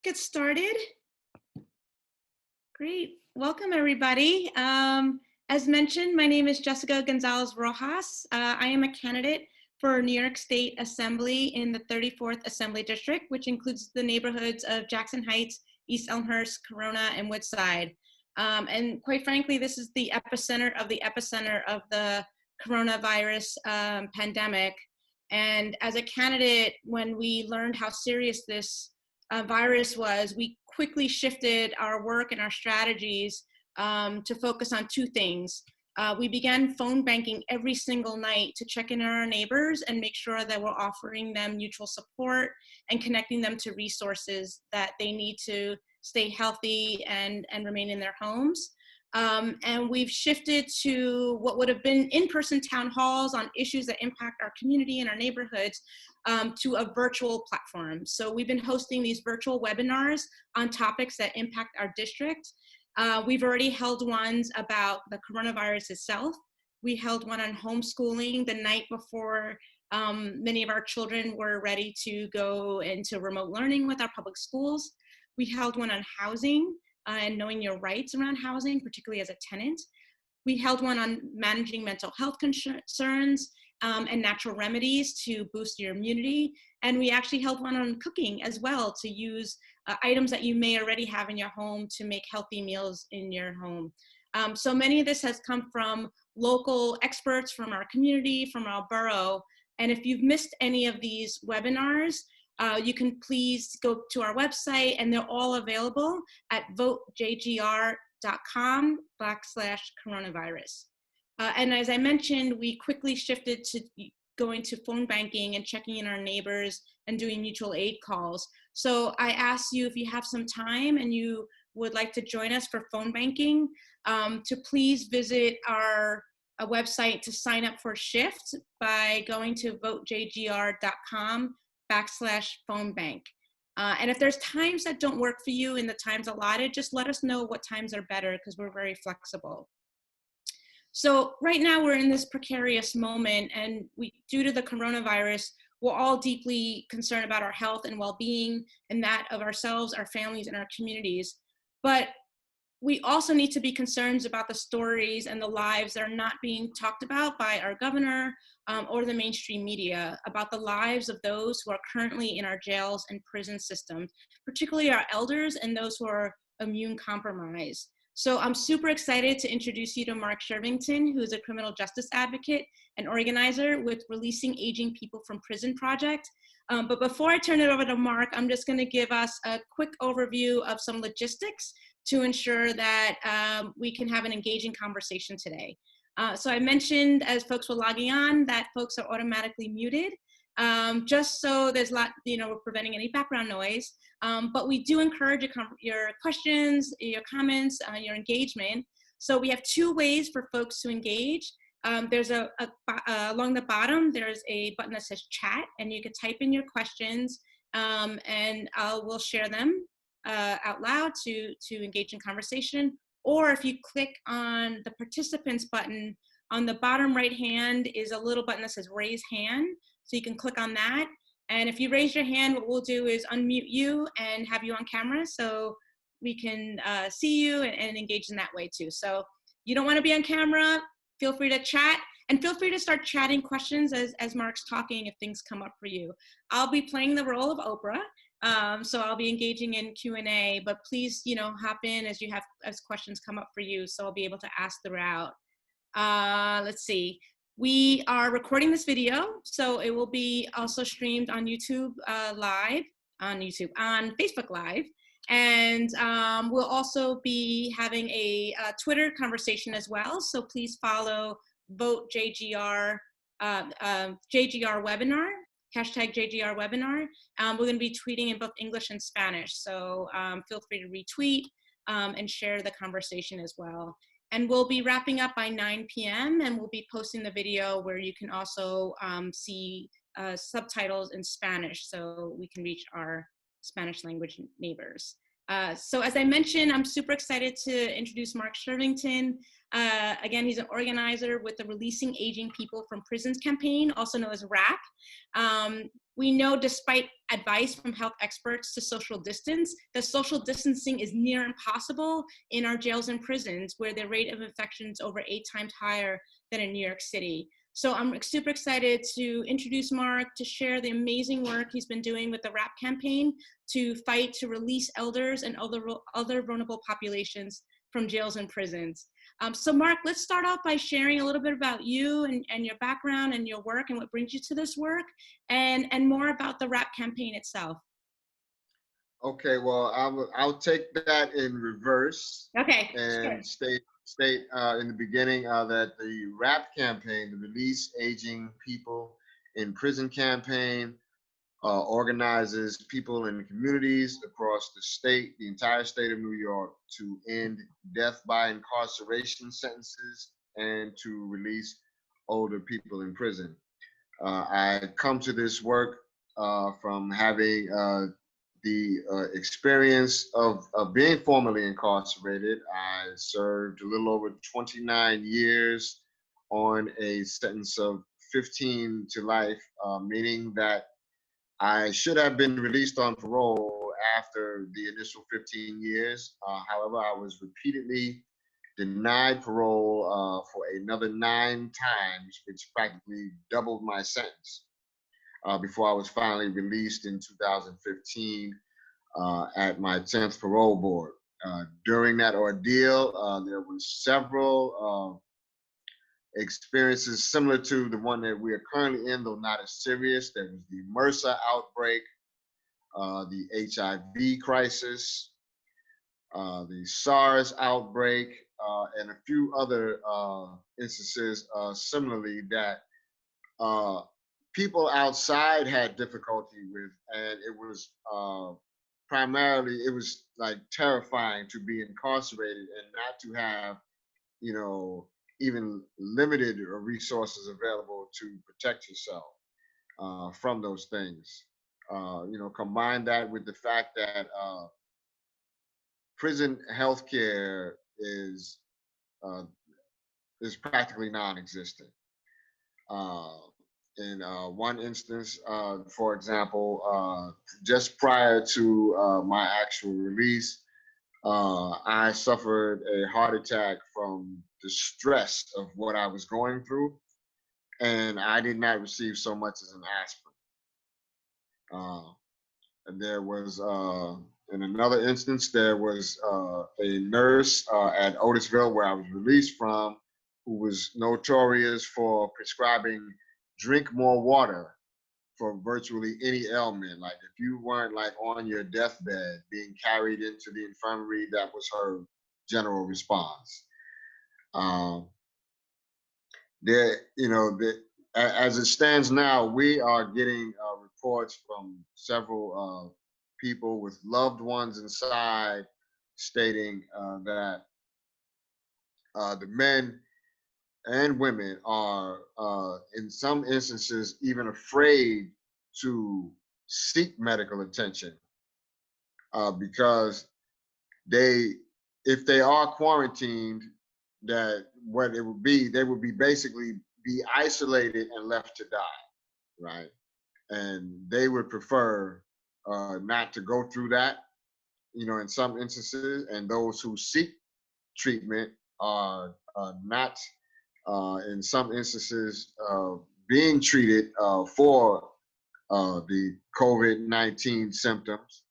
Get started. Great. Welcome, everybody. As mentioned, my name is Jessica Gonzalez-Rojas. I am a candidate for New York State Assembly in the 34th Assembly District, which includes the neighborhoods of Jackson Heights, East Elmhurst, Corona, and Woodside. And quite frankly, this is the epicenter of the coronavirus pandemic. And as a candidate, when we learned how serious this virus was, we quickly shifted our work and our strategies to focus on two things. We began phone banking every single night to check in on our neighbors and make sure that we're offering them mutual support and connecting them to resources that they need to stay healthy and remain in their homes. And we've shifted to what would have been in-person town halls on issues that impact our community and our neighborhoods to a virtual platform. So we've been hosting these virtual webinars on topics that impact our district. We've already held ones about the coronavirus itself. We held one on homeschooling the night before many of our children were ready to go into remote learning with our public schools. We held one on housing and knowing your rights around housing, particularly as a tenant. We held one on managing mental health concerns and natural remedies to boost your immunity. And we actually held one on cooking as well, to use items that you may already have in your home to make healthy meals in your home. So many of this has come from local experts from our community, from our borough. And if you've missed any of these webinars, you can please go to our website, and they're all available at votejgr.com/coronavirus. And as I mentioned, we quickly shifted to going to phone banking and checking in our neighbors and doing mutual aid calls. So I ask you, if you have some time and you would like to join us for phone banking, to please visit our website to sign up for Shift by going to votejgr.com/phone bank. And if there's times that don't work for you in the times allotted, just let us know what times are better, because we're very flexible. So right now we're in this precarious moment, and due to the coronavirus, we're all deeply concerned about our health and well-being, and that of ourselves, our families, and our communities. But we also need to be concerned about the stories and the lives that are not being talked about by our governor or the mainstream media, about the lives of those who are currently in our jails and prison systems, particularly our elders and those who are immune compromised. So I'm super excited to introduce you to Mark Shervington, who is a criminal justice advocate and organizer with Releasing Aging People from Prison Project. But before I turn it over to Mark, I'm just going to give us a quick overview of some logistics to ensure that we can have an engaging conversation today. So I mentioned, as folks were logging on, that folks are automatically muted, just so there's we're preventing any background noise. But we do encourage your questions, your comments, your engagement. So we have two ways for folks to engage. There's along the bottom, there's a button that says chat, and you can type in your questions, and we'll share them out loud to engage in conversation. Or if you click on the participants button, on the bottom right hand is a little button that says raise hand. So you can click on that. And if you raise your hand, what we'll do is unmute you and have you on camera so we can see you and engage in that way too. So you don't want to be on camera, feel free to chat, and feel free to start chatting questions as Mark's talking if things come up for you. I'll be playing the role of Oprah. So I'll be engaging in Q&A, but please, hop in as questions come up for you, so I'll be able to ask throughout. Let's see. We are recording this video, so it will be also streamed on YouTube on Facebook Live. And we'll also be having a Twitter conversation as well. So please follow Vote JGR, JGR webinar, hashtag JGR webinar. We're going to be tweeting in both English and Spanish. So feel free to retweet and share the conversation as well. And we'll be wrapping up by 9 p.m. and we'll be posting the video where you can also see subtitles in Spanish so we can reach our Spanish language neighbors. So as I mentioned, I'm super excited to introduce Mark Shervington. Again, he's an organizer with the Releasing Aging People from Prisons campaign, also known as RAP, We know, despite advice from health experts to social distance, that social distancing is near impossible in our jails and prisons, where the rate of infection is over 8 times higher than in New York City. So I'm super excited to introduce Mark to share the amazing work he's been doing with the WRAP campaign to fight to release elders and other vulnerable populations from jails and prisons. So Mark, let's start off by sharing a little bit about you and your background and your work and what brings you to this work, and more about the WRAP campaign itself. Okay, well, I'll take that in reverse. Okay, and sure. state in the beginning that the WRAP campaign, the Release Aging People in Prison campaign, organizes people in communities across the state, the entire state of New York, to end death by incarceration sentences and to release older people in prison. I come to this work from having the experience of being formerly incarcerated. I served a little over 29 years on a sentence of 15 to life, meaning that I should have been released on parole after the initial 15 years. However, I was repeatedly denied parole for another 9 times, which practically doubled my sentence before I was finally released in 2015 at my 10th parole board. During that ordeal, there were several experiences similar to the one that we are currently in, though not as serious. There was the MRSA outbreak, the HIV crisis, the SARS outbreak, and a few other instances similarly that people outside had difficulty with, and it was primarily, it was like terrifying to be incarcerated and not to have, you know, even limited resources available to protect yourself from those things. Combine that with the fact that prison healthcare uh, is practically non-existent. In one instance, for example, just prior to my actual release, I suffered a heart attack from the stress of what I was going through, and I did not receive so much as an aspirin. And there was, in another instance, there was a nurse at Otisville, where I was released from, who was notorious for prescribing drink more water for virtually any ailment. Like if you weren't like on your deathbed being carried into the infirmary, that was her general response. As it stands now, we are getting reports from several people with loved ones inside stating that the men and women are, in some instances, even afraid to seek medical attention because if they are quarantined, that what it would be, they would be basically be isolated and left to die, right? And they would prefer not to go through that, in some instances. And those who seek treatment are not, in some instances, being treated for the COVID-19 symptoms.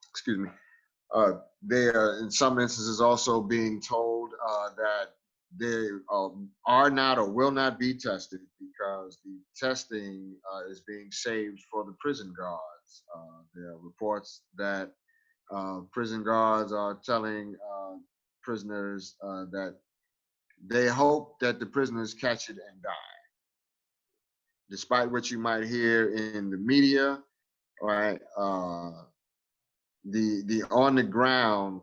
Excuse me. They are, in some instances, also being told that they are not or will not be tested because the testing is being saved for the prison guards. There are reports that prison guards are telling prisoners that they hope that the prisoners catch it and die. Despite what you might hear in the media, right? The on the ground,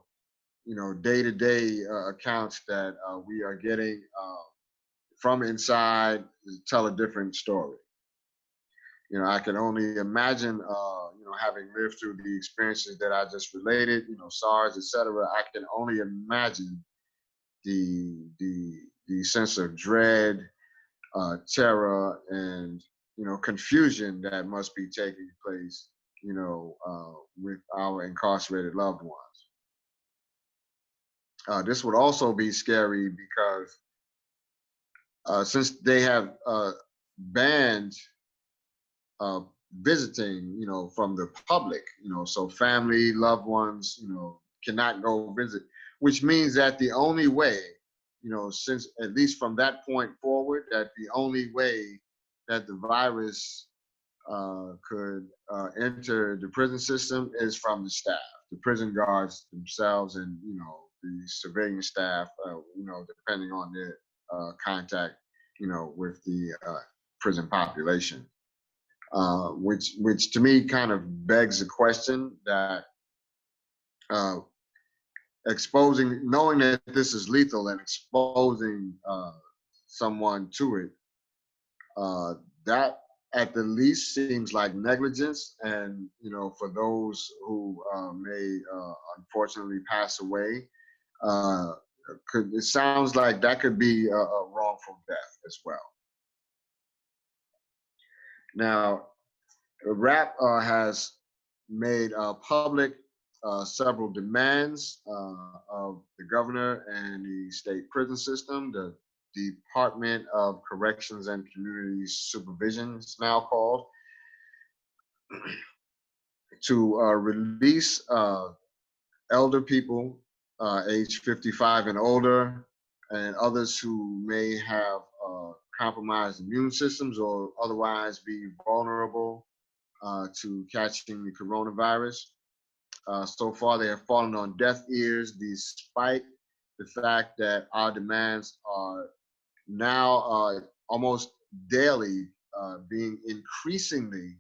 day-to-day accounts that we are getting from inside tell a different story. I can only imagine, having lived through the experiences that I just related, SARS, etc. I can only imagine the sense of dread, terror, and confusion that must be taking place, with our incarcerated loved ones. This would also be scary because since they have banned uh, visiting, from the public, so family, loved ones, cannot go visit, which means that the only way, since at least from that point forward, that the only way that the virus could enter the prison system is from the staff, the prison guards themselves, and the civilian staff, depending on their contact, with the prison population. Which to me kind of begs the question that uh, knowing that this is lethal and exposing someone to it, that at the least seems like negligence. And for those who may unfortunately pass away, it sounds like that could be a wrongful death as well. Now, RAP has made public several demands of the governor and the state prison system. The Department of Corrections and Community Supervision is now called, to release elder people age 55 and older, and others who may have compromised immune systems or otherwise be vulnerable to catching the coronavirus. So far, they have fallen on deaf ears, despite the fact that our demands are now almost daily being increasingly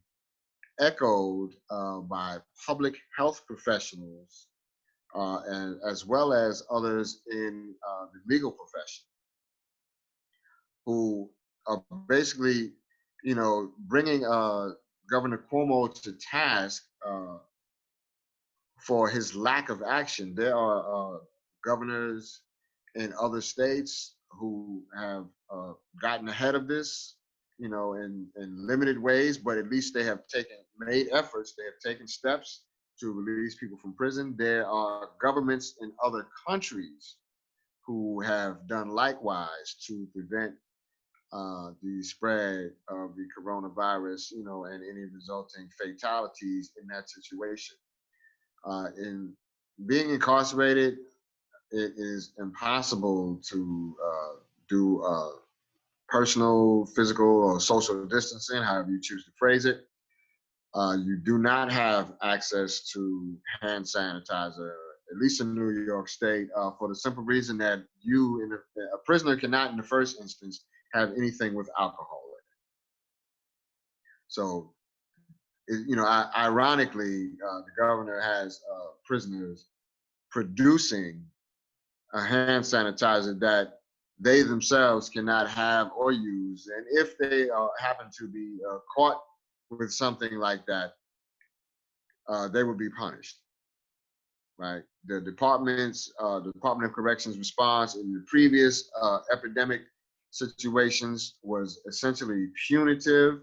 echoed by public health professionals and as well as others in the legal profession, who are basically, bringing Governor Cuomo to task for his lack of action. There are governors in other states who have gotten ahead of this, in limited ways, but at least they have made efforts. They have taken steps to release people from prison. There are governments in other countries who have done likewise to prevent the spread of the coronavirus, and any resulting fatalities in that situation. In being incarcerated, it is impossible to do personal, physical, or social distancing, however you choose to phrase it. You do not have access to hand sanitizer, at least in New York State, for the simple reason that a prisoner cannot, in the first instance, have anything with alcohol in it. So, ironically, the governor has prisoners producing a hand sanitizer that they themselves cannot have or use. And if they happen to be caught with something like that, they would be punished. Right? The Department of Corrections response in the previous epidemic situations was essentially punitive,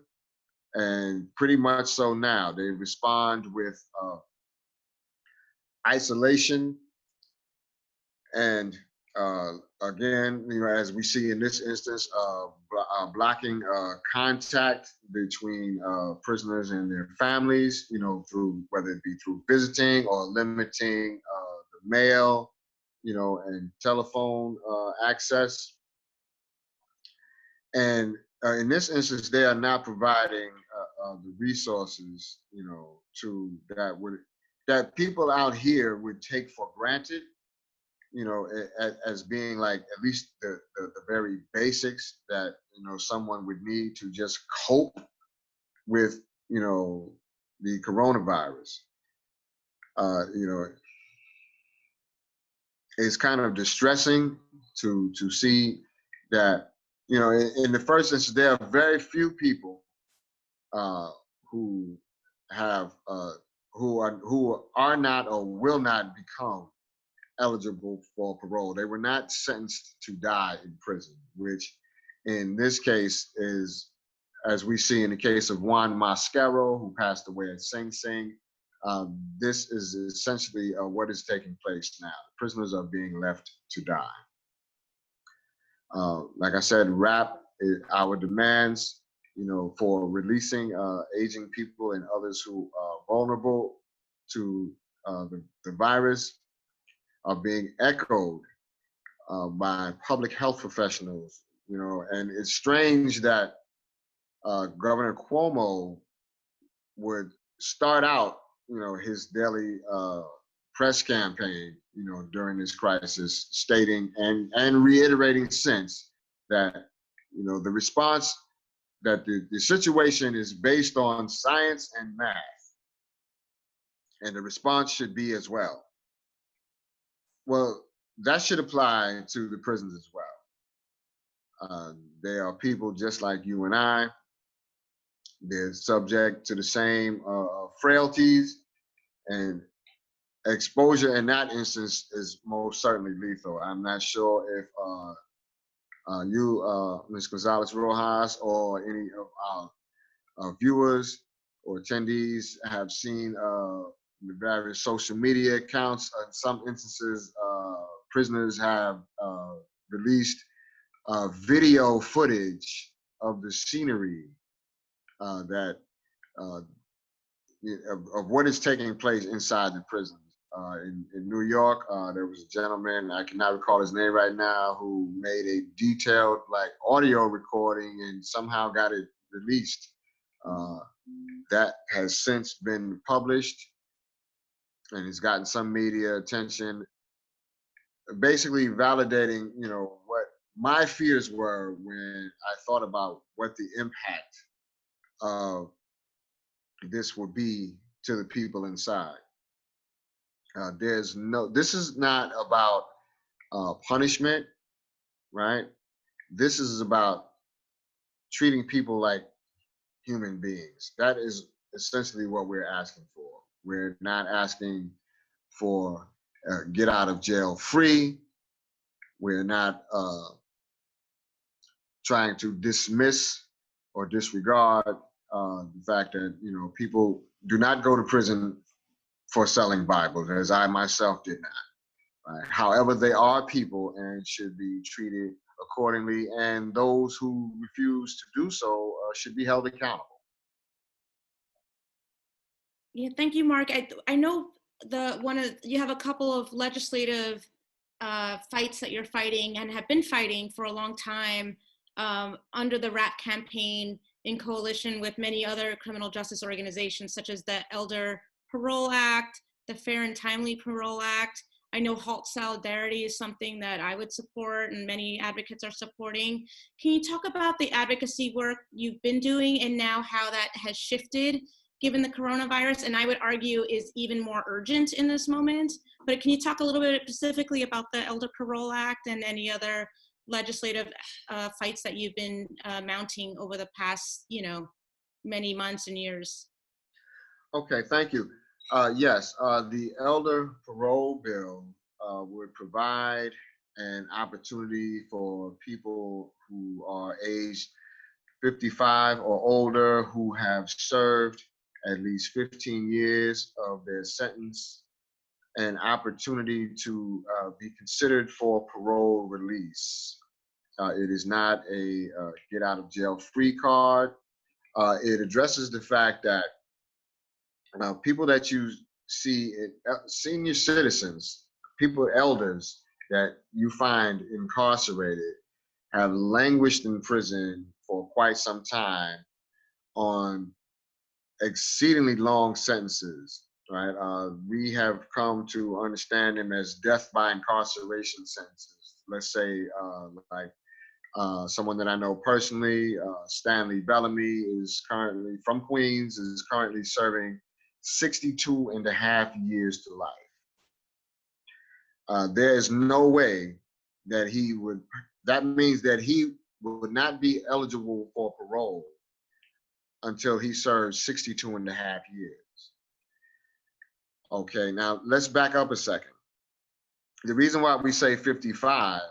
and pretty much so now. They respond with isolation and again, as we see in this instance, blocking contact between prisoners and their families, through whether it be through visiting or limiting the mail, and telephone access. And in this instance, they are not providing the resources, that people out here would take for granted, as being like at least the very basics that someone would need to just cope with the coronavirus. It's kind of distressing to see that in the first instance there are very few people who have who are not or will not become eligible for parole. They were not sentenced to die in prison, which in this case is as we see in the case of Juan Mascaro, who passed away at Sing Sing. This is essentially what is taking place now. Prisoners are being left to die. Like I said, RAP, our demands, for releasing aging people and others who are vulnerable to the virus are being echoed by public health professionals, and it's strange that Governor Cuomo would start out, his daily press campaign, during this crisis, stating and reiterating since that, the response, that the situation is based on science and math, and the response should be as well. Well, that should apply to the prisons as well. They are people just like you and I. They're subject to the same frailties, and exposure in that instance is most certainly lethal. I'm not sure if you, Ms. Gonzalez-Rojas, or any of our viewers or attendees have seen the various social media accounts. In some instances, prisoners have released video footage of the scenery that of what is taking place inside the prisons. In New York, there was a gentleman, I cannot recall his name right now, who made a detailed audio recording and somehow got it released. That has since been published and it's gotten some media attention, basically validating, what my fears were when I thought about what the impact of this would be to the people inside. This is not about punishment, right? This is about treating people like human beings. That is essentially what we're asking for. We're not asking for get out of jail free. We're not trying to dismiss or disregard the fact that, people do not go to prison for selling Bibles, as I myself did not. Right? However, they are people and should be treated accordingly, and those who refuse to do so should be held accountable. Yeah, thank you, Mark. I know you have a couple of legislative fights that you're fighting and have been fighting for a long time under the RAP campaign in coalition with many other criminal justice organizations, such as the Elder Parole Act, the Fair and Timely Parole Act. I know Halt Solidarity is something that I would support and many advocates are supporting. Can you talk about the advocacy work you've been doing and now how that has shifted given the coronavirus, and I would argue is even more urgent in this moment? But can you talk a little bit specifically about the Elder Parole Act and any other legislative fights that you've been mounting over the past, many months and years? Okay, thank you. Yes, the Elder Parole Bill would provide an opportunity for people who are aged 55 or older who have served at least 15 years of their sentence an opportunity to be considered for parole release. It is not a get out of jail free card. It addresses the fact that people that you see, senior citizens, elders that you find incarcerated, have languished in prison for quite some time on exceedingly long sentences, right? We have come to understand them as death by incarceration sentences. Let's say, someone that I know personally, Stanley Bellamy, is currently from Queens, is currently serving 62 and a half years to life. There is no way that that means that he would not be eligible for parole until he serves 62 and a half years. Okay, now let's back up a second. The reason why we say 55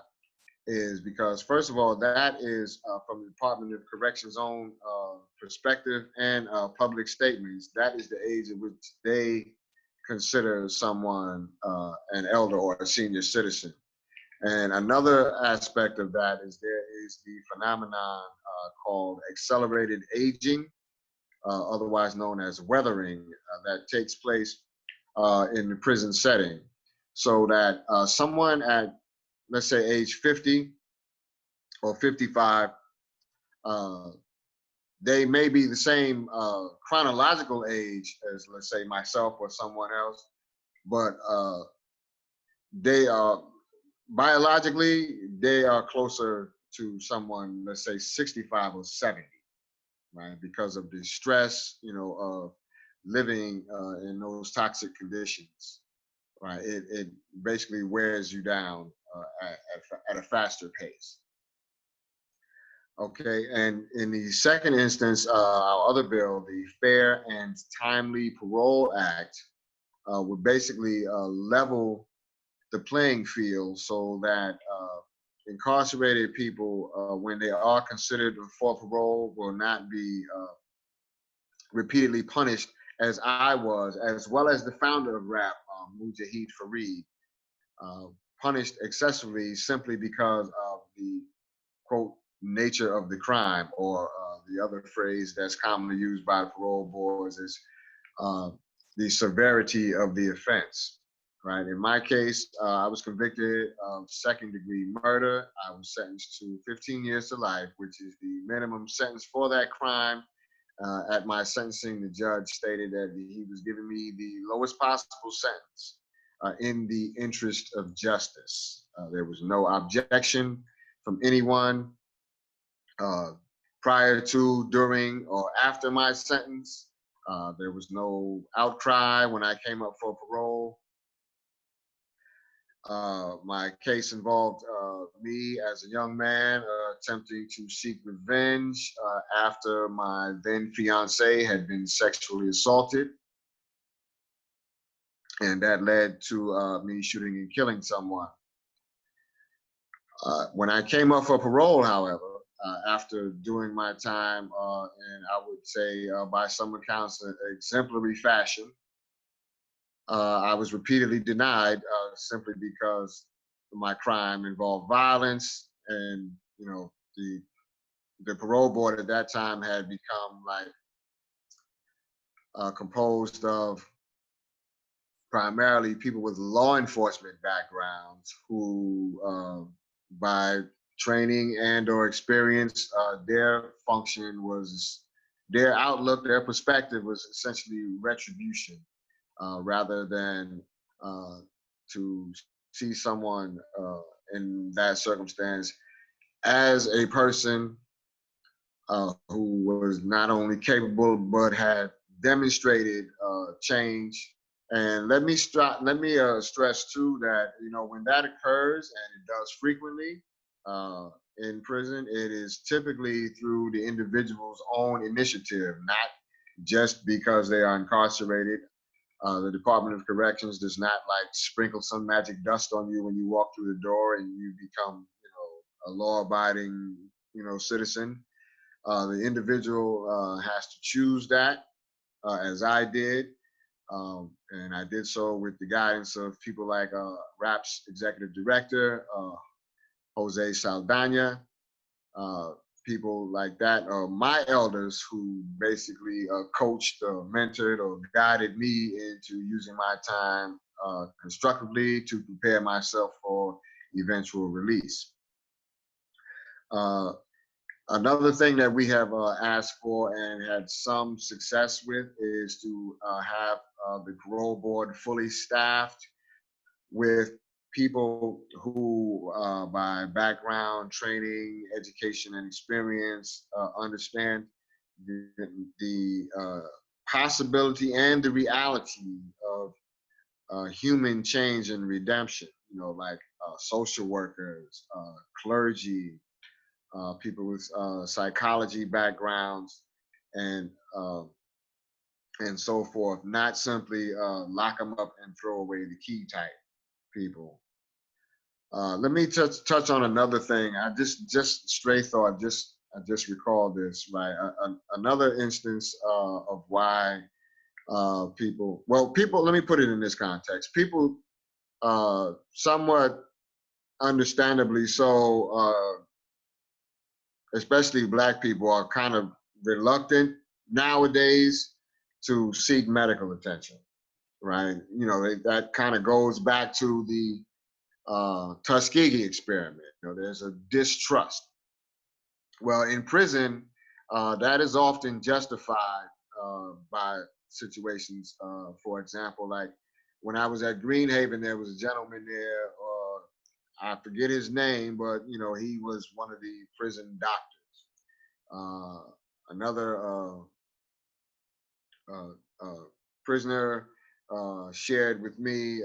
is because, first of all, that is from the Department of Corrections' own perspective and public statements. That is the age at which they consider someone an elder or a senior citizen. And another aspect of that is there is the phenomenon called accelerated aging, otherwise known as weathering, that takes place in the prison setting. So that someone at, let's say, age 50 or 55, they may be the same chronological age as, let's say, myself or someone else, but they are biologically, they are closer to someone, let's say, 65 or 70, right? Because of the stress, of living in those toxic conditions, right? It basically wears you down at a faster pace. Okay, and in the second instance, our other bill, the Fair and Timely Parole Act, would basically level the playing field so that incarcerated people, when they are considered for parole, will not be repeatedly punished as I was, as well as the founder of RAP, Mujahid Fareed, punished excessively simply because of the, quote, nature of the crime, or the other phrase that's commonly used by parole boards is the severity of the offense. Right. In my case, I was convicted of second-degree murder. I was sentenced to 15 years to life, which is the minimum sentence for that crime. At my sentencing, the judge stated that he was giving me the lowest possible sentence in the interest of justice. There was no objection from anyone prior to, during, or after my sentence. There was no outcry when I came up for parole. My case involved me as a young man attempting to seek revenge after my then fiance had been sexually assaulted. And that led to me shooting and killing someone. When I came up for parole, however, after doing my time, and I would say by some accounts, in exemplary fashion, I was repeatedly denied simply because my crime involved violence, and the parole board at that time had become like composed of primarily people with law enforcement backgrounds who, by training and or experience, their function was, their outlook, their perspective was essentially retribution, rather than to see someone in that circumstance as a person who was not only capable but had demonstrated change. And let me stress too that when that occurs, and it does frequently in prison, it is typically through the individual's own initiative, not just because they are incarcerated. The Department of Corrections does not like sprinkle some magic dust on you when you walk through the door and you become, a law-abiding, citizen. The individual has to choose that, as I did, and I did so with the guidance of people like RAP's executive director, Jose Saldana, people like that, my elders who basically coached or mentored or guided me into using my time constructively to prepare myself for eventual release. Another thing that we have asked for and had some success with is to have the parole board fully staffed with people who, by background, training, education, and experience, understand the possibility and the reality of human change and redemption, like social workers, clergy, people with psychology backgrounds, and so forth, not simply lock them up and throw away the key type people. Let me touch on another thing. I just stray thought. I just recalled this. Right, another instance of why people. Well, people. Let me put it in this context. People, somewhat understandably so, especially Black people, are kind of reluctant nowadays to seek medical attention. Right, you know, that kind of goes back to the Tuskegee experiment. You know, there's a distrust. Well, in prison, that is often justified by situations. For example, like when I was at Greenhaven, there was a gentleman there. I forget his name, but you know, he was one of the prison doctors. Another prisoner shared with me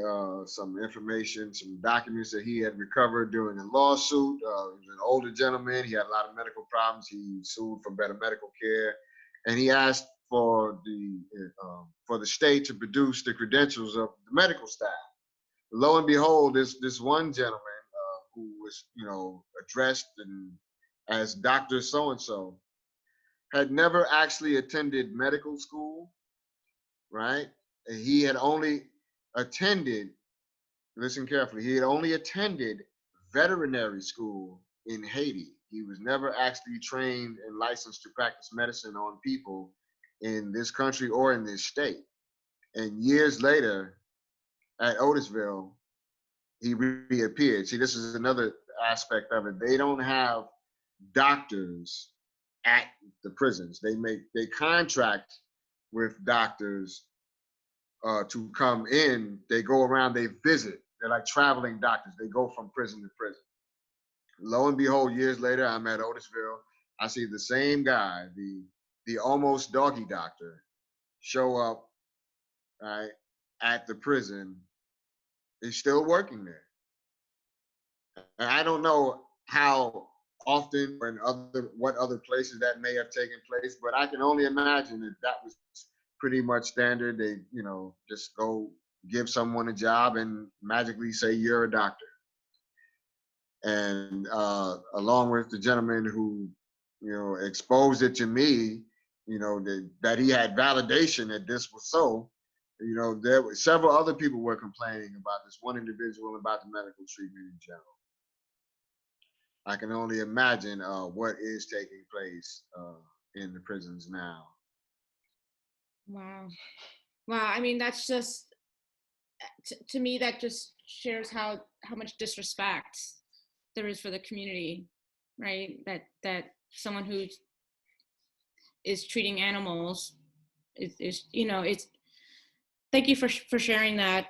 some information, some documents that he had recovered during a lawsuit. He was an older gentleman. He had a lot of medical problems. He sued for better medical care, and he asked for the state to produce the credentials of the medical staff. Lo and behold, this one gentleman who was, you know, addressed as Dr. So and so had never actually attended medical school, right? He had only attended, listen carefully, he had only attended veterinary school in Haiti. He was never actually trained and licensed to practice medicine on people in this country or in this state. And years later at Otisville, he reappeared. See, this is another aspect of it. They don't have doctors at the prisons. They contract with doctors to come in. They go around, they visit. They're like traveling doctors. They go from prison to prison. Lo and behold, years later, I'm at Otisville. I see the same guy, the almost doggy doctor, show up, right, at the prison. He's still working there. And I don't know how often or in what other places that may have taken place, but I can only imagine that was pretty much standard. They, you know, just go give someone a job and magically say you're a doctor. And along with the gentleman who, you know, exposed it to me, you know, that he had validation that this was so. You know, there were several other people were complaining about this one individual, about the medical treatment in general. I can only imagine what is taking place in the prisons now. Wow. Wow. I mean, that's just, to me, that just shares how much disrespect there is for the community, right? That someone who is treating animals is, you know, it's, thank you for sharing that.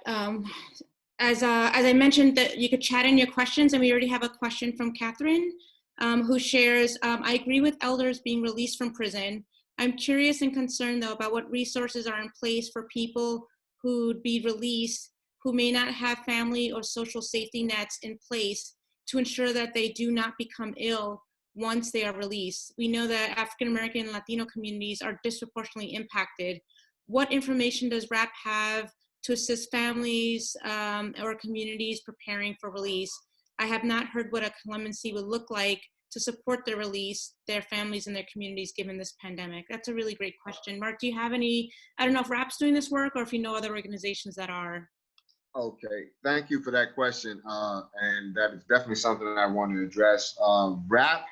As I mentioned, that you could chat in your questions, and we already have a question from Catherine, who shares, I agree with elders being released from prison. I'm curious and concerned, though, about what resources are in place for people who'd be released who may not have family or social safety nets in place to ensure that they do not become ill once they are released. We know that African American and Latino communities are disproportionately impacted. What information does RAP have to assist families or communities preparing for release? I have not heard what a clemency would look like to support their release, their families and their communities given this pandemic. That's a really great question. Mark, do you have any, I don't know if RAP's doing this work or if you know other organizations that are. Okay, thank you for that question. And that is definitely something that I want to address. RAP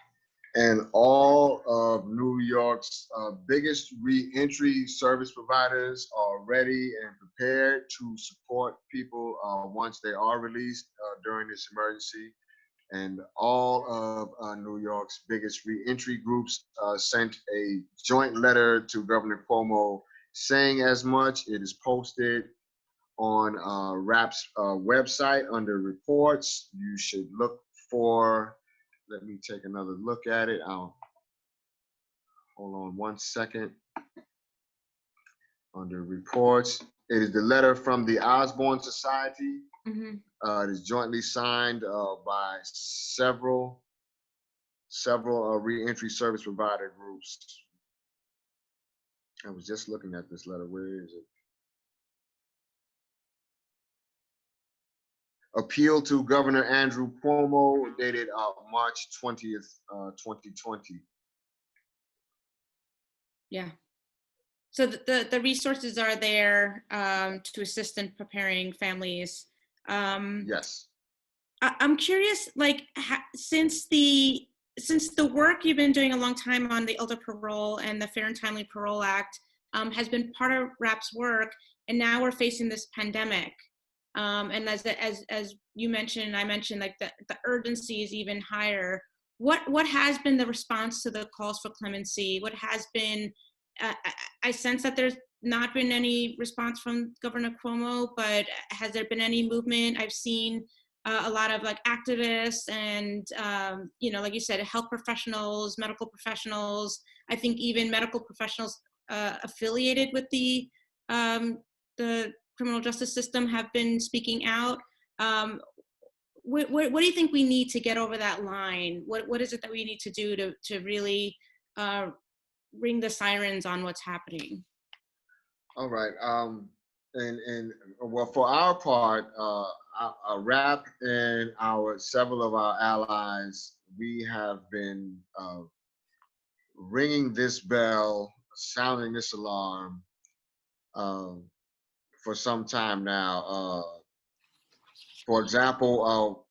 and all of New York's biggest reentry service providers are ready and prepared to support people once they are released during this emergency. And all of New York's biggest reentry groups sent a joint letter to Governor Cuomo saying as much. It is posted on RAP's website under reports. You should look for, let me take another look at it. I'll hold on one second. Under reports, it is the letter from the Osborne Society. Mm-hmm. It is jointly signed by several reentry service provider groups. I was just looking at this letter. Where is it? appeal to Governor Andrew Cuomo, dated March 20th, 2020. Yeah. So the resources are there to assist in preparing families. Yes. I'm curious, like, since the work you've been doing a long time on the elder parole and the Fair and Timely Parole Act has been part of RAP's work, and now we're facing this pandemic. And as you mentioned, and I mentioned, like the urgency is even higher. What has been the response to the calls for clemency? What has been? I sense that there's not been any response from Governor Cuomo, but has there been any movement? I've seen a lot of like activists and like you said, health professionals, medical professionals. I think even medical professionals affiliated with the criminal justice system have been speaking out. What do you think we need to get over that line? What is it that we need to do to really ring the sirens on what's happening? All right. And well, for our part, RAP and several of our allies, we have been ringing this bell, sounding this alarm for some time now. For example,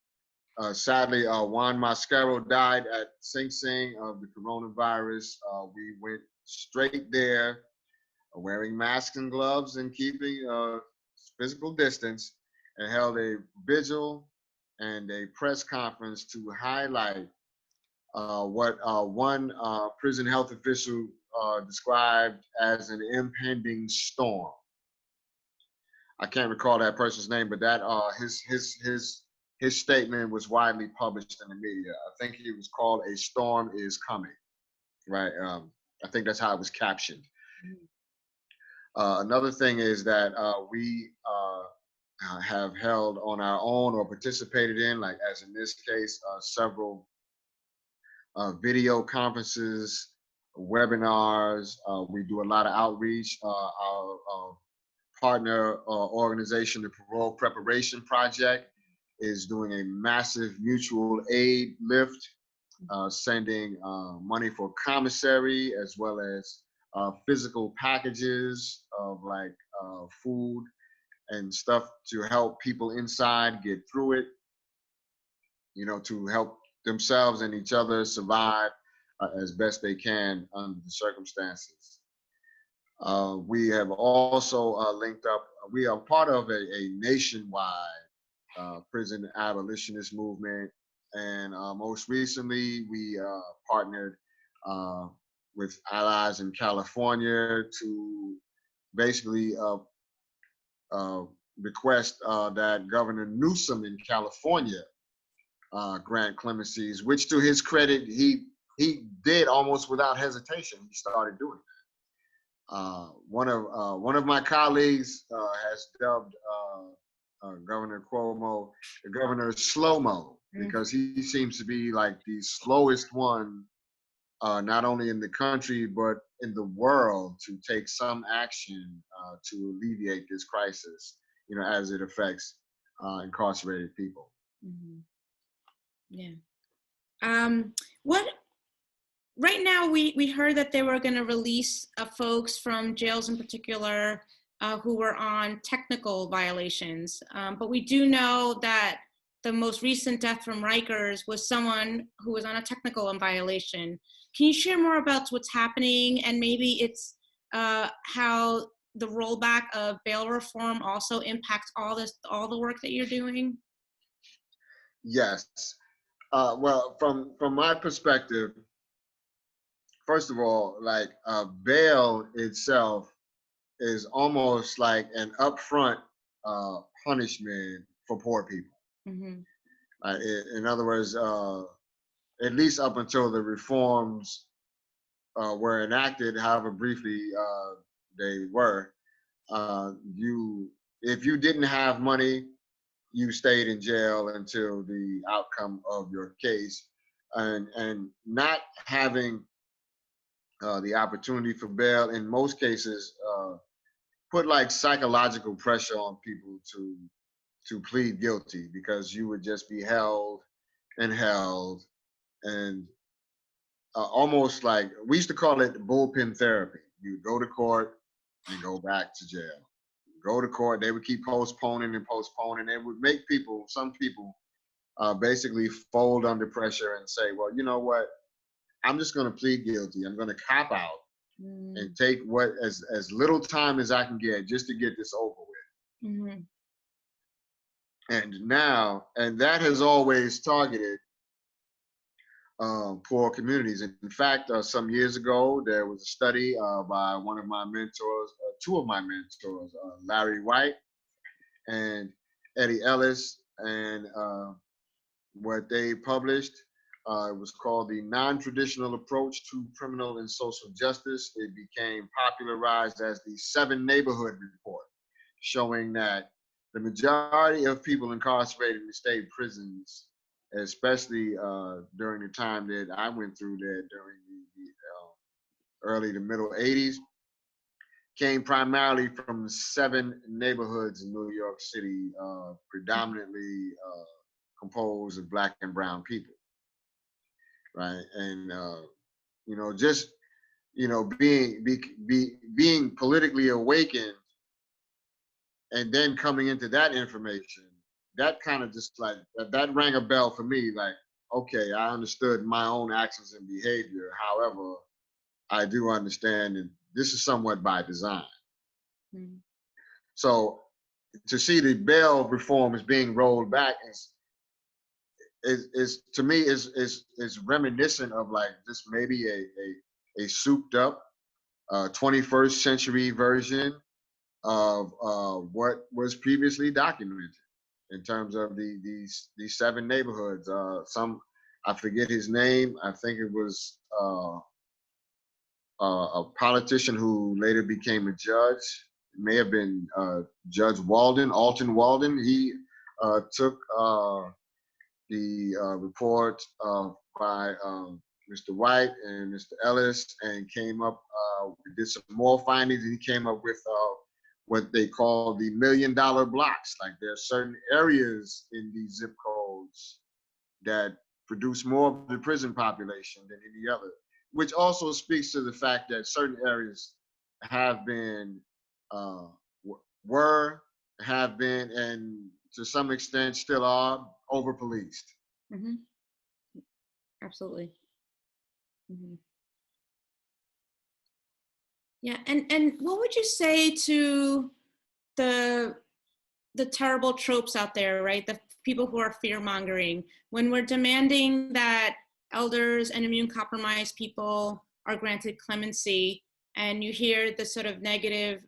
sadly, Juan Mascaro died at Sing Sing of the coronavirus. We went straight there, wearing masks and gloves and keeping physical distance, and held a vigil and a press conference to highlight what one prison health official described as an impending storm. I can't recall that person's name, but that his statement was widely published in the media. I think it was called "A Storm Is Coming," right? I think that's how it was captioned. Another thing is that we have held on our own or participated in, like as in this case, several video conferences, webinars. We do a lot of outreach. Our partner organization, the Parole Preparation Project, is doing a massive mutual aid lift, sending money for commissary as well as physical packages of like food and stuff to help people inside get through it, to help themselves and each other survive as best they can under the circumstances. We have also linked up, we are part of a nationwide prison abolitionist movement. And most recently, we partnered with allies in California to basically request that Governor Newsom in California grant clemencies, which to his credit, he did almost without hesitation. He started doing that. One of my colleagues has dubbed Governor Cuomo the Governor Slow-Mo, because he seems to be like the slowest one, not only in the country, but in the world, to take some action to alleviate this crisis, as it affects incarcerated people. Mm-hmm. Yeah. What right now we heard that they were going to release folks from jails in particular who were on technical violations, but we do know that the most recent death from Rikers was someone who was on a technical violation. Can you share more about what's happening, and maybe it's how the rollback of bail reform also impacts all the work that you're doing? Yes. Well, from my perspective, first of all, like bail itself is almost like an upfront punishment for poor people. Mm-hmm. In other words, at least up until the reforms were enacted, however briefly they were, if you didn't have money, you stayed in jail until the outcome of your case, and not having the opportunity for bail in most cases put like psychological pressure on people to to plead guilty, because you would just be held and held, and almost like, we used to call it bullpen therapy. You go to court and go back to jail. Go to court, they would keep postponing and postponing. It would make people, some people, basically fold under pressure and say, well, you know what? I'm just going to plead guilty. I'm going to cop out and take what as little time as I can get just to get this over with. Mm-hmm. And now, and that has always targeted poor communities. In fact, some years ago, there was a study by one of my mentors, two of my mentors, Larry White and Eddie Ellis, and what they published. It was called the Non-Traditional Approach to Criminal and Social Justice. It became popularized as the 7 Neighborhood Report, showing that the majority of people incarcerated in state prisons, especially during the time that I went through there during the early to middle 80s, came primarily from 7 neighborhoods in New York City, predominantly composed of Black and brown people, right? And just being politically awakened, and then coming into that information, that kind of just like that rang a bell for me. Like, okay, I understood my own actions and behavior. However, I do understand that this is somewhat by design. Mm-hmm. So to see the bail reform is being rolled back is to me is reminiscent of like just maybe a souped up 21st century version of what was previously documented in terms of these 7 neighborhoods. Some, I forget his name. I think it was a politician who later became a judge. It may have been Judge Alton Walden. He took the report by Mr. White and Mr. Ellis and came up, did some more findings, and he came up with what they call the $1 million blocks. Like, there are certain areas in these zip codes that produce more of the prison population than any other, which also speaks to the fact that certain areas have been, have been, and to some extent still are, over-policed. Mm-hmm. Absolutely. Mm-hmm. Yeah, and what would you say to the terrible tropes out there, right? The people who are fear-mongering, when we're demanding that elders and immune-compromised people are granted clemency, and you hear the sort of negative,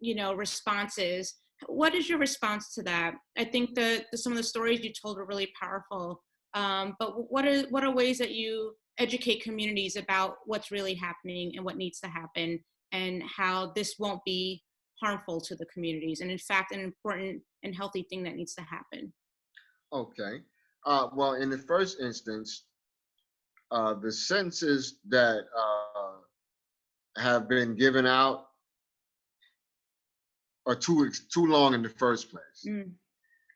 responses. What is your response to that? I think some of the stories you told were really powerful. But what are ways that you educate communities about what's really happening and what needs to happen, and how this won't be harmful to the communities, and in fact, an important and healthy thing that needs to happen? Okay. Well, in the first instance, the sentences that have been given out are too long in the first place. Mm.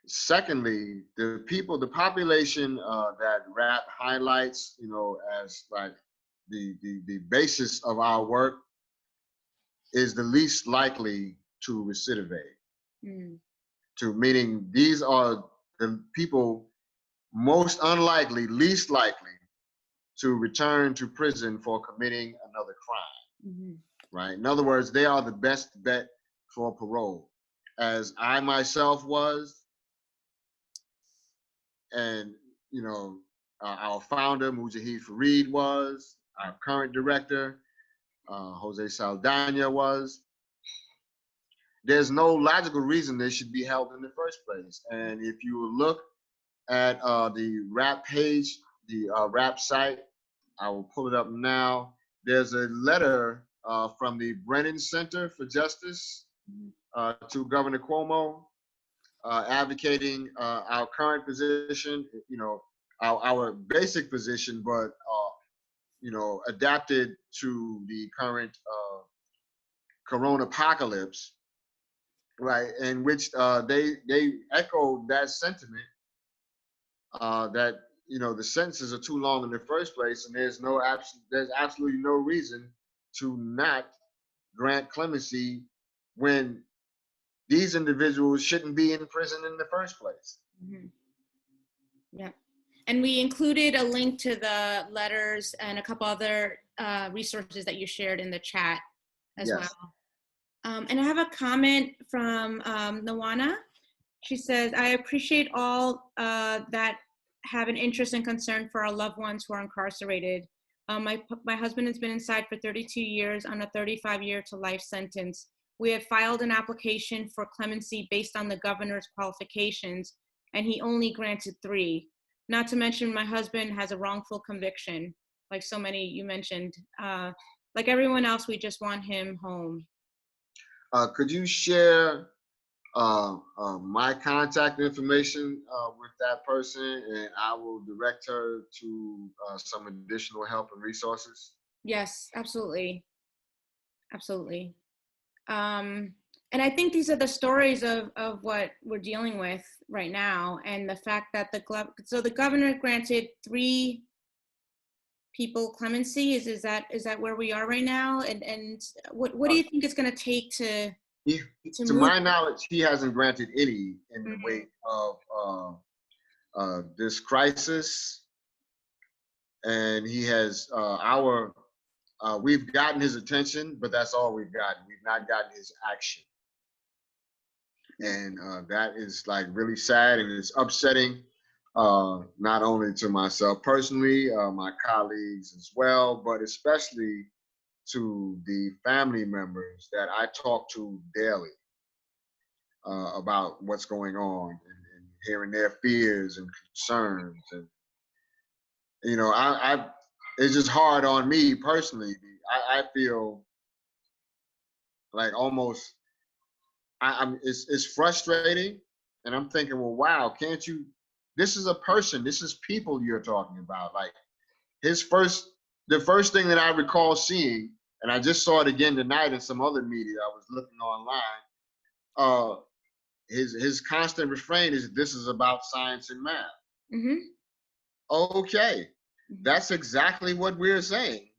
Secondly, the population that rap highlights, as like the basis of our work, is the least likely to recidivate. Mm. Meaning these are the people most unlikely, least likely to return to prison for committing another crime. Mm-hmm. Right? In other words, they are the best bet for parole, as I myself was, and our founder Mujahid Fareed was, our current director Jose Saldana was. There's no logical reason they should be held in the first place. And if you look at the RAP page, the RAP site, I will pull it up now. There's a letter from the Brennan Center for Justice to Governor Cuomo, advocating our current position, our basic position, but adapted to the current corona apocalypse, right, in which they echoed that sentiment that the sentences are too long in the first place, and there's absolutely no reason to not grant clemency when these individuals shouldn't be in prison in the first place. Mm-hmm. Yeah. And we included a link to the letters and a couple other resources that you shared in the chat as Yes. well. And I have a comment from Nawana. She says, I appreciate all that have an interest and concern for our loved ones who are incarcerated. My husband has been inside for 32 years on a 35-year to life sentence. We have filed an application for clemency based on the governor's qualifications, and he only granted 3. Not to mention my husband has a wrongful conviction, like so many you mentioned. Like everyone else, we just want him home. Could you share my contact information with that person, and I will direct her to some additional help and resources? Yes, absolutely. Absolutely. And I think these are the stories of what we're dealing with right now, and the fact that the governor granted 3 people clemency. Is that where we are right now? And what do you think it's going to take to To move? my knowledge, he hasn't granted any in the Mm-hmm. wake of this crisis, and he has we've gotten his attention, but that's all we've gotten. We've not gotten his action. And that is like really sad, and it's upsetting, not only to myself personally, my colleagues as well, but especially to the family members that I talk to daily about what's going on, and hearing their fears and concerns. And I it's just hard on me personally. I feel like almost it's frustrating, and I'm thinking, well, wow, can't you? This is a person. This is people you're talking about. Like the first thing that I recall seeing, and I just saw it again tonight in some other media. I was looking online. His constant refrain is, "This is about science and math." Mm-hmm. Okay, that's exactly what we're saying.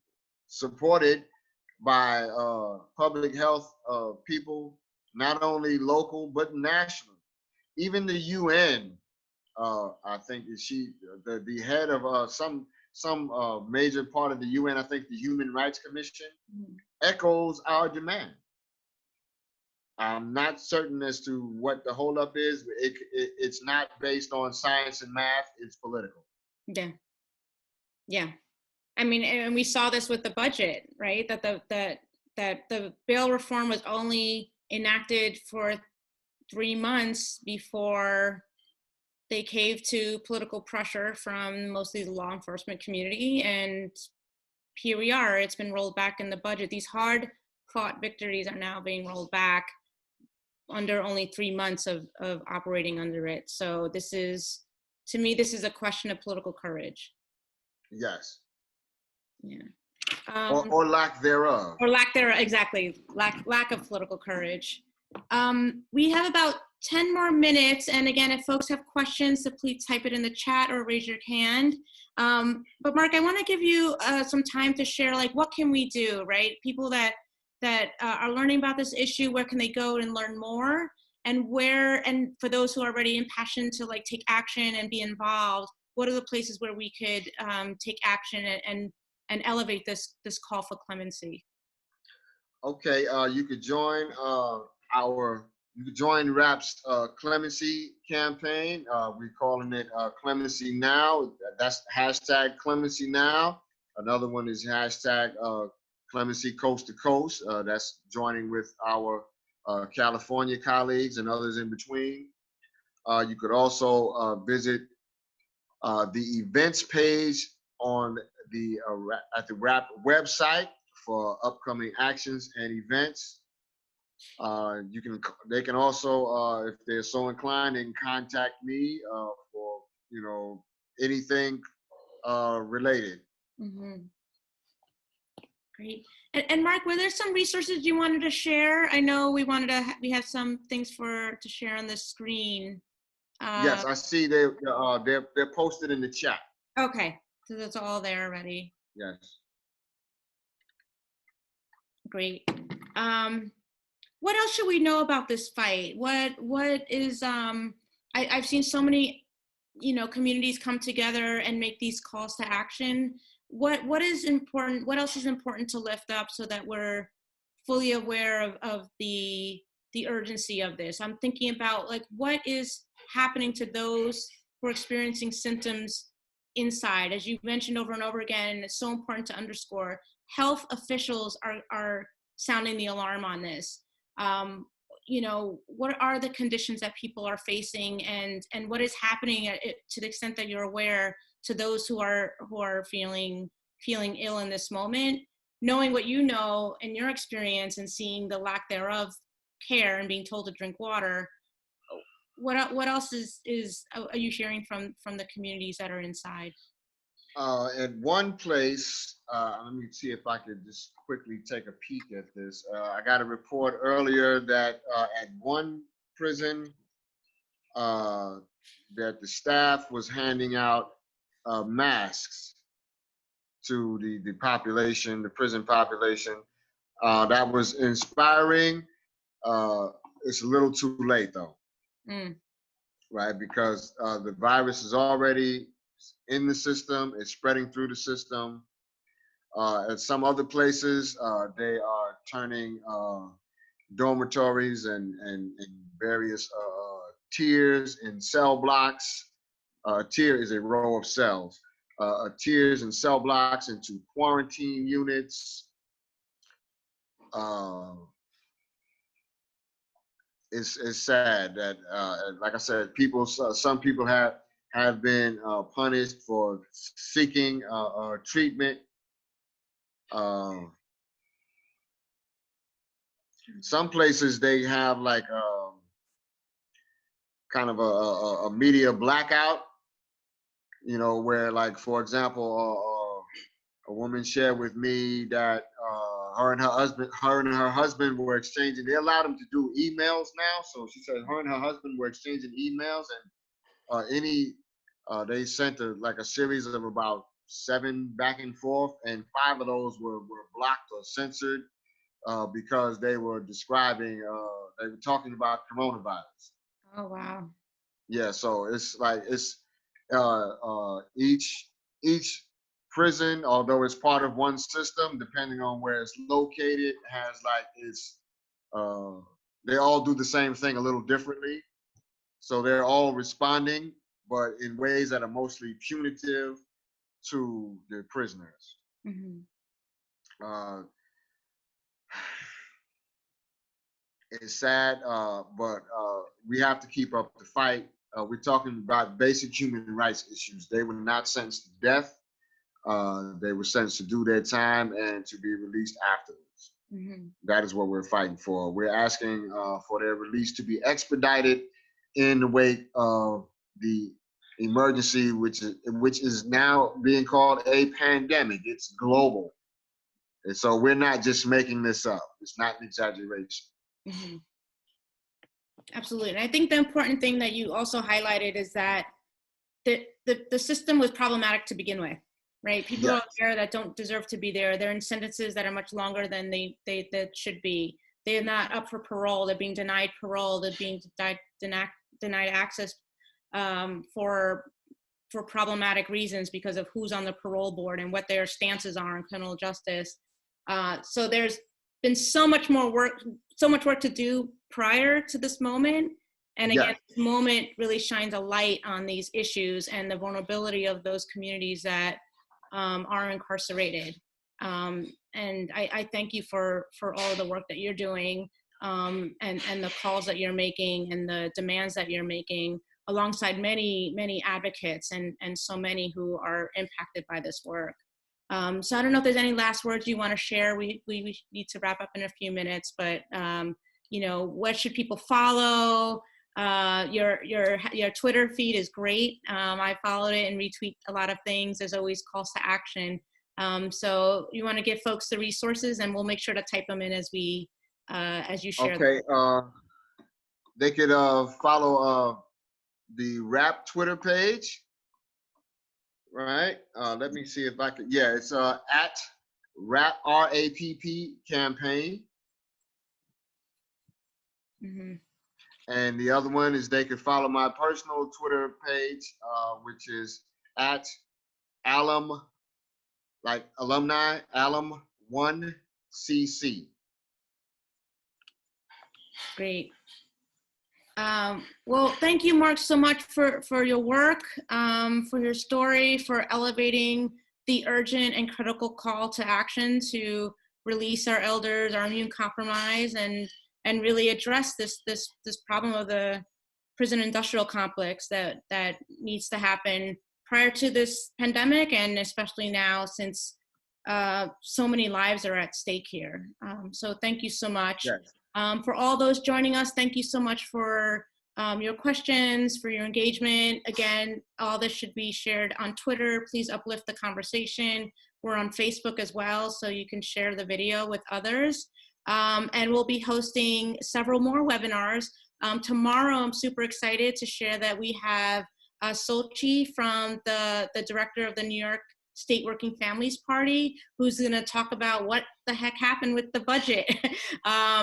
Supported by public health people, not only local but national. Even the UN, I think the head of some major part of the UN, I think the Human Rights Commission, echoes our demand. I'm not certain as to what the holdup is. It's not based on science and math. It's political. Yeah. Yeah. I mean, and we saw this with the budget, right? That the bail reform was only enacted for 3 months before they caved to political pressure from mostly the law enforcement community. And here we are, it's been rolled back in the budget. These hard fought victories are now being rolled back under only 3 months of operating under it. So to me, this is a question of political courage. Yes. Yeah. Or lack thereof. Or lack thereof, exactly. Lack of political courage. We have about 10 more minutes. And again, if folks have questions, so please type it in the chat or raise your hand. But Mark, I want to give you some time to share, like, what can we do, right? People that are learning about this issue, where can they go and learn more? And for those who are already impassioned to like take action and be involved, what are the places where we could take action and elevate this call for clemency? Okay, you could join RAP's clemency campaign. We're calling it Clemency Now. That's hashtag Clemency Now. Another one is hashtag Clemency Coast to Coast. That's joining with our California colleagues and others in between. You could also visit the events page on at the RAP website for upcoming actions and events. They can also, if they're so inclined, they can contact me for anything related. Mm-hmm. Great. And Mark, were there some resources you wanted to share? I know we wanted to, we have some things to share on the screen. Yes, I see they're posted in the chat. Okay, so that's all there already. Yes. Great. What else should we know about this fight? What is I've seen so many, communities come together and make these calls to action. What is important? What else is important to lift up so that we're fully aware of the urgency of this? I'm thinking about like what is happening to those who are experiencing symptoms inside. As you've mentioned over and over again, and it's so important to underscore, health officials are sounding the alarm on this. What are the conditions that people are facing, and what is happening to the extent that you're aware to those who are feeling ill in this moment, knowing what you know in your experience and seeing the lack thereof care and being told to drink water. What else are you hearing from the communities that are inside? At one place, let me see if I could just quickly take a peek at this. I got a report earlier that at one prison, that the staff was handing out masks to the population, the prison population. That was inspiring. It's a little too late though, right? Because the virus is already in the system, it's spreading through the system. At some other places, they are turning dormitories and various tiers in cell blocks. A tier is a row of cells. Tiers and cell blocks into quarantine units. It's sad that, like I said, some people have been punished for seeking treatment. Some places they have like kind of a media blackout, where, like, for example, a woman shared with me that her and her husband were exchanging. They allowed them to do emails now, so she said her and her husband were exchanging emails, and they sent a series of about 7 back and forth, and 5 of those were blocked or censored because they were talking about coronavirus. Oh wow. Yeah, so it's like each prison, although it's part of one system, depending on where it's located, has they all do the same thing a little differently. So they're all responding, but in ways that are mostly punitive to the prisoners. Mm-hmm. It's sad, but we have to keep up the fight. We're talking about basic human rights issues. They were not sentenced to death. They were sentenced to do their time and to be released afterwards. Mm-hmm. That is what we're fighting for. We're asking for their release to be expedited in the wake of the emergency, which is now being called a pandemic. It's global. And so we're not just making this up. It's not an exaggeration. Mm-hmm. Absolutely. And I think the important thing that you also highlighted is that the system was problematic to begin with, right? People out there that don't deserve to be there, they're in sentences that are much longer than they should be. They're not up for parole. They're being denied parole. They're being denied access for problematic reasons because of who's on the parole board and what their stances are on criminal justice. So there's been so much work to do prior to this moment. And again, this moment really shines a light on these issues and the vulnerability of those communities that are incarcerated. And I thank you for all of the work that you're doing and the calls that you're making and the demands that you're making alongside many advocates and so many who are impacted by this work. So I don't know if there's any last words you want to share. We need to wrap up in a few minutes, but what should people follow? Your Twitter feed is great. I followed it and retweet a lot of things. There's always calls to action. So you want to give folks the resources, and we'll make sure to type them in as you share them. Okay. They could follow the RAP Twitter page, right? Let me see if I could. Yeah, it's at RAP RAPP campaign. Mm-hmm. And the other one is they could follow my personal Twitter page, which is at alum, like alumni, alum1cc. Great. Well, thank you, Mark, so much for your work, for your story, for elevating the urgent and critical call to action to release our elders, our immune compromised, and really address this problem of the prison industrial complex that needs to happen prior to this pandemic, and especially now since so many lives are at stake here. So thank you so much. Yes. For all those joining us, thank you so much for your questions, for your engagement. Again, all this should be shared on Twitter. Please uplift the conversation. We're on Facebook as well, so you can share the video with others. And we'll be hosting several more webinars. Tomorrow, I'm super excited to share that we have Sochi from the director of the New York State Working Families Party, who's going to talk about what the heck happened with the budget.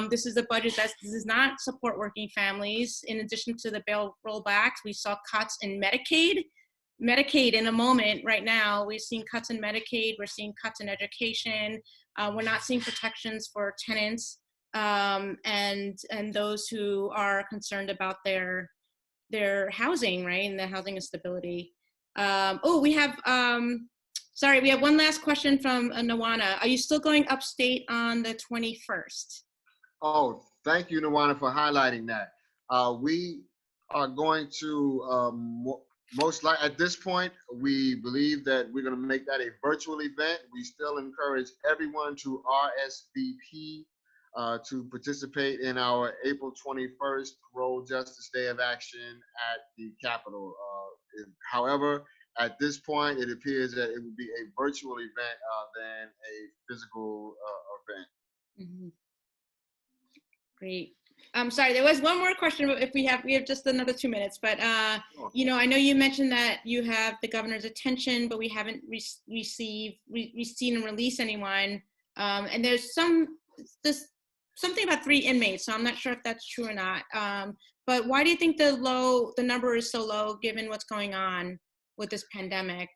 This is a budget that does not support working families. In addition to the bail rollbacks, we saw cuts in Medicaid. In a moment right now, we've seen cuts in Medicaid, we're seeing cuts in education. We're not seeing protections for tenants and those who are concerned about their housing, right, and the housing instability. We have we have one last question from Nawana. Are you still going upstate on the 21st? Oh, thank you, Nawana, for highlighting that. We are going to, most likely, at this point, we believe that we're going to make that a virtual event. We still encourage everyone to RSVP to participate in our April 21st Parole Justice Day of Action at the Capitol. However, at this point, it appears that it would be a virtual event than a physical event. Mm-hmm. Great. I'm sorry, there was one more question. If we have just another 2 minutes, but you know, I know you mentioned that you have the governor's attention, but we haven't seen and release anyone. And there's something about 3 inmates, so I'm not sure if that's true or not. But why do you think the number is so low given what's going on with this pandemic?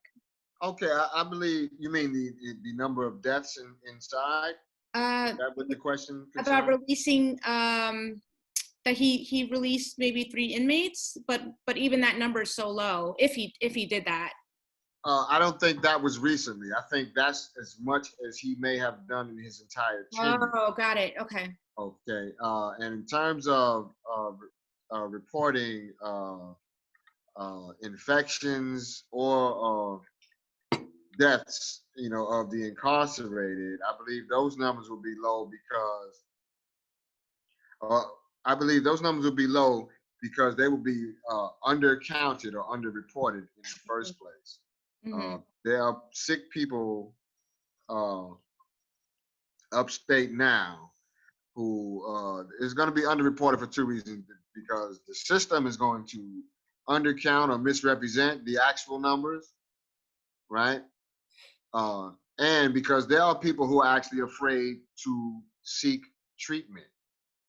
Okay, I believe you mean the number of deaths inside. Is that what the question concerned? About releasing that he released maybe 3 inmates, but even that number is so low. If he did that, I don't think that was recently. I think that's as much as he may have done in his entire tenure. Oh, got it. Okay. Okay, and in terms of reporting infections or deaths, you know, of the incarcerated, I believe those numbers will be low because they will be undercounted or underreported in the first place. Mm-hmm. There are sick people upstate now who is going to be underreported for 2 reasons: because the system is going to undercount or misrepresent the actual numbers, right? And because there are people who are actually afraid to seek treatment,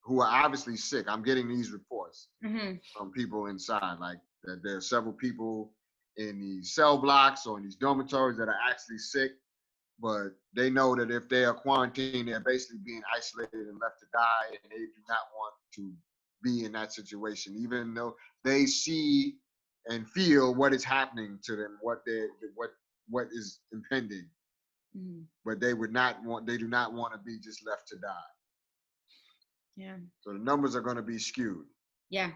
who are obviously sick. I'm getting these reports from people inside, like that there are several people in these cell blocks or in these dormitories that are actually sick, but they know that if they are quarantined, they're basically being isolated and left to die, and they do not want to be in that situation, even though they see and feel what is happening to them, what is impending. But they do not want to be just left to die. Yeah. So the numbers are going to be skewed. Yeah.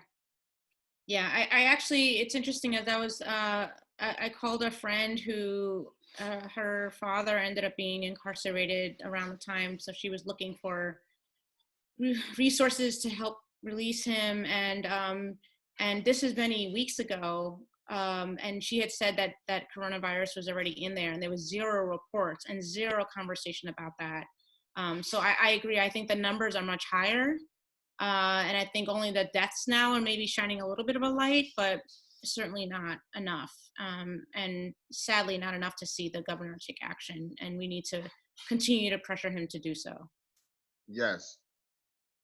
I actually, it's interesting, as I called a friend who her father ended up being incarcerated around the time, so she was looking for resources to help release him, and this is many weeks ago. And she had said that coronavirus was already in there, and there was 0 reports and 0 conversation about that. So I agree. I think the numbers are much higher. And I think only the deaths now are maybe shining a little bit of a light, but certainly not enough. And sadly, not enough to see the governor take action. And we need to continue to pressure him to do so. Yes.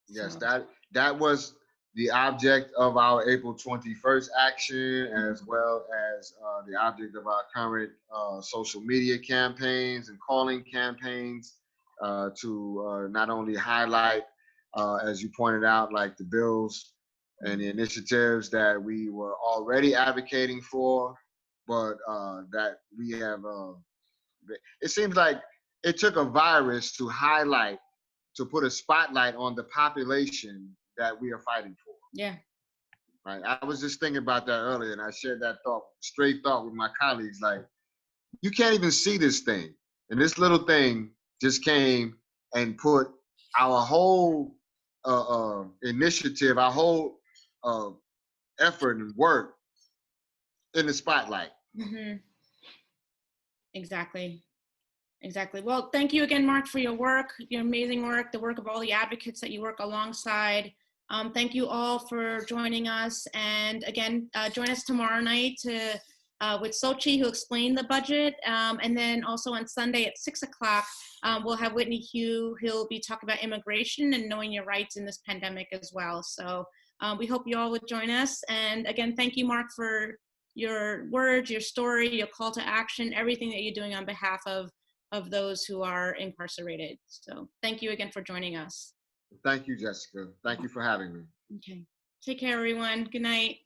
Yes, So, that was the object of our April 21st action, as well as the object of our current social media campaigns and calling campaigns to not only highlight, as you pointed out, like the bills and the initiatives that we were already advocating for, but that we have. It seems like it took a virus to highlight, to put a spotlight on the population that we are fighting for. yeah. Right. I was just thinking about that earlier, and I shared that thought, straight thought, with my colleagues. Like, you can't even see this thing, and this little thing just came and put our whole initiative, our whole effort and work in the spotlight. Mm-hmm. Exactly. Well, thank you again, Mark, for your work, your amazing work, the work of all the advocates that you work alongside. Thank you all for joining us. And again, join us tomorrow night with Sochi, who explained the budget. And then also on Sunday at 6 o'clock, we'll have Whitney Hugh. He'll be talking about immigration and knowing your rights in this pandemic as well. So we hope you all would join us. And again, thank you, Mark, for your words, your story, your call to action, everything that you're doing on behalf of those who are incarcerated. So thank you again for joining us. Thank you, Jessica. Thank you for having me. Okay. Take care, everyone. Good night.